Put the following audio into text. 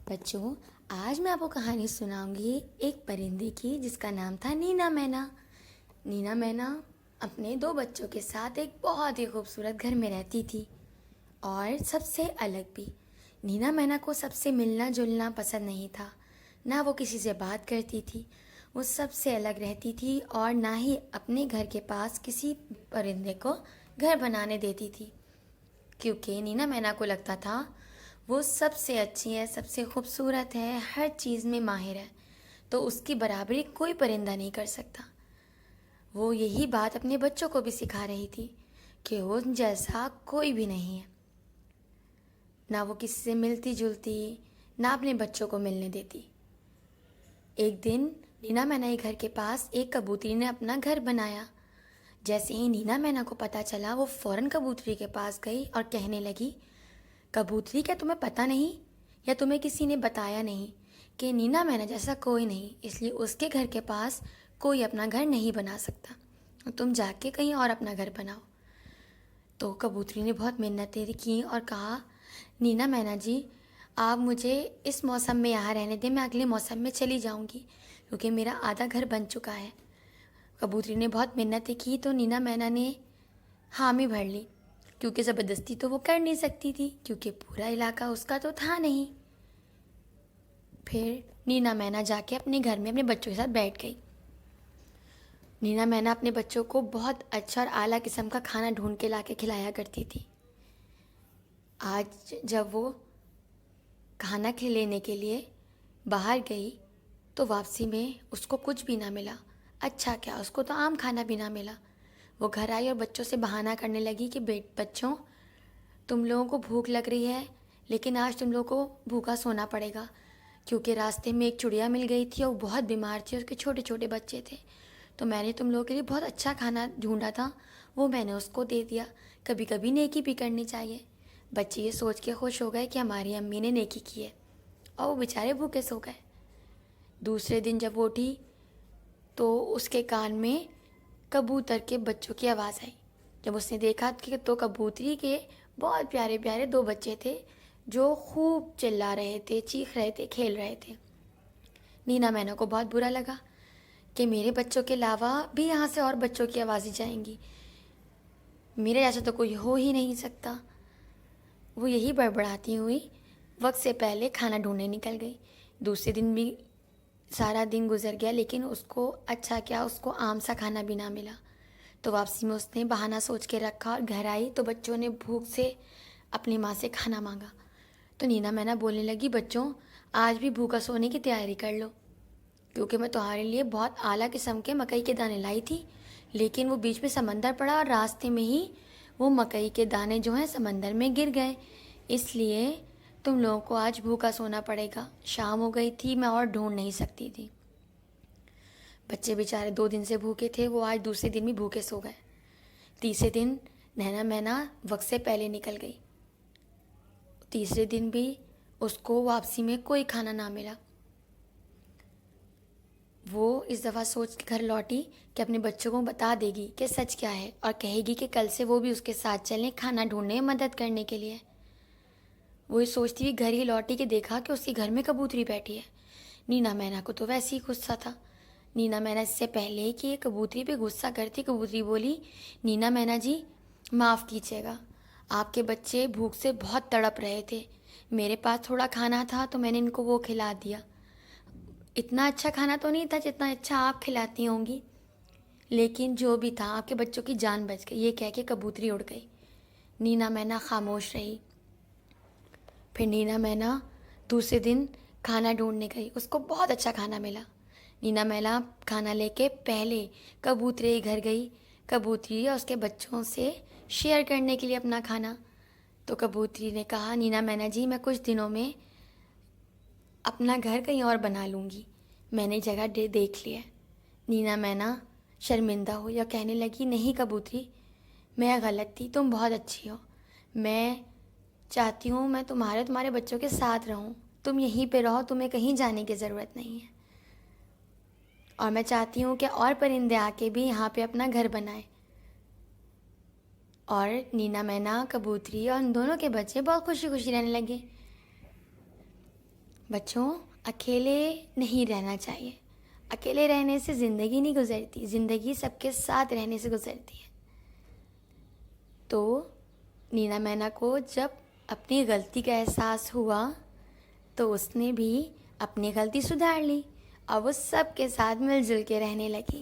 بچوں، آج میں آپ کو کہانی سناؤں گی ایک پرندے کی جس کا نام تھا نینا مینا۔ نینا مینا اپنے دو بچوں کے ساتھ ایک بہت ہی خوبصورت گھر میں رہتی تھی، اور سب سے الگ بھی۔ نینا مینا کو سب سے ملنا جلنا پسند نہیں تھا، نہ وہ کسی سے بات کرتی تھی، وہ سب سے الگ رہتی تھی اور نہ ہی اپنے گھر کے پاس کسی پرندے کو گھر بنانے دیتی تھی، کیونکہ نینا مینا کو لگتا تھا وہ سب سے اچھی ہے، سب سے خوبصورت ہے، ہر چیز میں ماہر ہے، تو اس کی برابری کوئی پرندہ نہیں کر سکتا۔ وہ یہی بات اپنے بچوں کو بھی سکھا رہی تھی کہ ان جیسا کوئی بھی نہیں ہے، نہ وہ کسی سے ملتی جلتی، نہ اپنے بچوں کو ملنے دیتی۔ ایک دن نینا مینا کے گھر کے پاس ایک کبوتری نے اپنا گھر بنایا۔ جیسے ہی نینا مینا کو پتہ چلا، وہ فوراً کبوتری کے پاس گئی اور کہنے لگی، کبوتری، کیا تمہیں پتہ نہیں یا تمہیں کسی نے بتایا نہیں کہ نینا مینا جیسا کوئی نہیں، اس لیے اس کے گھر کے پاس کوئی اپنا گھر نہیں بنا سکتا، تم جا کے کہیں اور اپنا گھر بناؤ۔ تو کبوتری نے بہت منتیں کی اور کہا، نینا مینا جی، آپ مجھے اس موسم میں یہاں رہنے دیں، میں اگلے موسم میں چلی جاؤں گی کیونکہ میرا آدھا گھر بن چکا ہے۔ کبوتری نے بہت منتیں کی تو نینا مینا نے حامی بھر لی، کیونکہ زبردستی تو وہ کر نہیں سکتی تھی کیونکہ پورا علاقہ اس کا تو تھا نہیں۔ پھر نینا مینا جا کے اپنے گھر میں اپنے بچوں کے ساتھ بیٹھ گئی۔ نینا مینا اپنے بچوں کو بہت اچھا اور اعلیٰ قسم کا کھانا ڈھونڈ کے لا کے کھلایا کرتی تھی۔ آج جب وہ کھانا لینے کے لیے باہر گئی تو واپسی میں اس کو کچھ بھی نہ ملا۔ اچھا کیا، اس کو تو عام کھانا بھی نہ ملا۔ وہ گھر آئی اور بچوں سے بہانہ کرنے لگی کہ بچوں، تم لوگوں کو بھوک لگ رہی ہے، لیکن آج تم لوگوں کو بھوکا سونا پڑے گا، کیونکہ راستے میں ایک چڑیا مل گئی تھی اور وہ بہت بیمار تھی، اس کے چھوٹے چھوٹے بچے تھے، تو میں نے تم لوگوں کے لیے بہت اچھا کھانا ڈھونڈا تھا، وہ میں نے اس کو دے دیا۔ کبھی کبھی نیکی بھی کرنی چاہیے۔ بچے یہ سوچ کے خوش ہو گئے کہ ہماری امی نے نیکی کی ہے، اور وہ بیچارے بھوکے سو گئے۔ دوسرے دن جب وہ اٹھی تو اس کے کان میں کبوتر کے بچوں کی آواز آئی۔ جب اس نے دیکھا کہ تو کبوتری کے بہت پیارے پیارے دو بچے تھے جو خوب چلا رہے تھے، چیخ رہے تھے، کھیل رہے تھے۔ نینا مینا کو بہت برا لگا کہ میرے بچوں کے علاوہ بھی یہاں سے اور بچوں کی آوازیں جائیں گی، میرے جیسا تو کوئی ہو ہی نہیں سکتا۔ وہ یہی بڑبڑاتی ہوئی وقت سے پہلے کھانا ڈھونڈنے نکل گئی۔ دوسرے دن بھی سارا دن گزر گیا، لیکن اس کو اچھا کیا، اس کو عام سا کھانا بھی نہ ملا۔ تو واپسی میں اس نے بہانہ سوچ کے رکھا اور گھر آئی تو بچوں نے بھوک سے اپنی ماں سے کھانا مانگا۔ تو نینا مینا بولنے لگی، بچوں، آج بھی بھوکا سونے کی تیاری کر لو، کیونکہ میں تمہارے لیے بہت اعلیٰ قسم کے مکئی کے دانے لائی تھی، لیکن وہ بیچ میں سمندر پڑا اور راستے میں ہی وہ مکئی کے دانے جو ہیں سمندر میں گر گئے، اس لیے تم لوگوں کو آج بھوکا سونا پڑے گا۔ شام ہو گئی تھی، میں اور ڈھونڈ نہیں سکتی تھی۔ بچے بیچارے 2 دن سے بھوکے تھے، وہ آج دوسرے دن بھی بھوکے سو گئے۔ تیسرے دن نینا مینا وقت سے پہلے نکل گئی۔ تیسرے دن بھی اس کو واپسی میں کوئی کھانا نہ ملا۔ وہ اس دفعہ سوچ کے گھر لوٹی کہ اپنے بچوں کو بتا دے گی کہ سچ کیا ہے، اور کہے گی کہ کل سے وہ بھی اس کے ساتھ چلیں کھانا ڈھونڈنے میں مدد کرنے کے لیے۔ وہ سوچتی ہوئی گھر ہی لوٹی کہ دیکھا کہ اس کے گھر میں کبوتری بیٹھی ہے۔ نینا مینا کو تو ویسے ہی غصہ تھا۔ نینا مینا اس سے پہلے کہ یہ کبوتری پہ غصہ کرتی، کبوتری بولی، نینا مینا جی، معاف کیجیے گا، آپ کے بچے بھوک سے بہت تڑپ رہے تھے، میرے پاس تھوڑا کھانا تھا تو میں نے ان کو وہ کھلا دیا۔ اتنا اچھا کھانا تو نہیں تھا جتنا اچھا آپ کھلاتی ہوں گی، لیکن جو بھی تھا آپ کے بچوں کی جان بچ گئی۔ یہ کہہ کے کبوتری اڑ گئی۔ نینا مینا خاموش رہی۔ پھر نینا مینا دوسرے دن کھانا ڈھونڈنے گئی، اس کو بہت اچھا کھانا ملا۔ نینا مینا کھانا لے کے پہلے کبوتری کے گھر گئی، کبوتری اور اس کے بچوں سے شیئر کرنے کے لیے اپنا کھانا۔ تو کبوتری نے کہا، نینا مینا جی، میں کچھ دنوں میں اپنا گھر کہیں اور بنا لوں گی، میں نے جگہ دیکھ لی ہے۔ نینا مینا شرمندہ ہوئی اور کہنے لگی، نہیں کبوتری، میں غلط تھی، تم بہت اچھی ہو، میں چاہتی ہوں میں تمہارے بچوں کے ساتھ رہوں، تم یہیں پہ رہو، تمہیں کہیں جانے کی ضرورت نہیں ہے، اور میں چاہتی ہوں کہ اور پرندے آ کے بھی یہاں پہ اپنا گھر بنائیں۔ اور نینا مینا، کبوتری اور ان دونوں کے بچے بہت خوشی خوشی رہنے لگے۔ بچوں، اکیلے نہیں رہنا چاہیے. اکیلے رہنے سے زندگی نہیں گزرتی، زندگی سب کے ساتھ رہنے سے گزرتی ہے. تو نینا مینا کو جب اپنی غلطی کا احساس ہوا تو اس نے بھی اپنی غلطی سدھار لی اور وہ سب کے ساتھ مل جل کے رہنے لگی.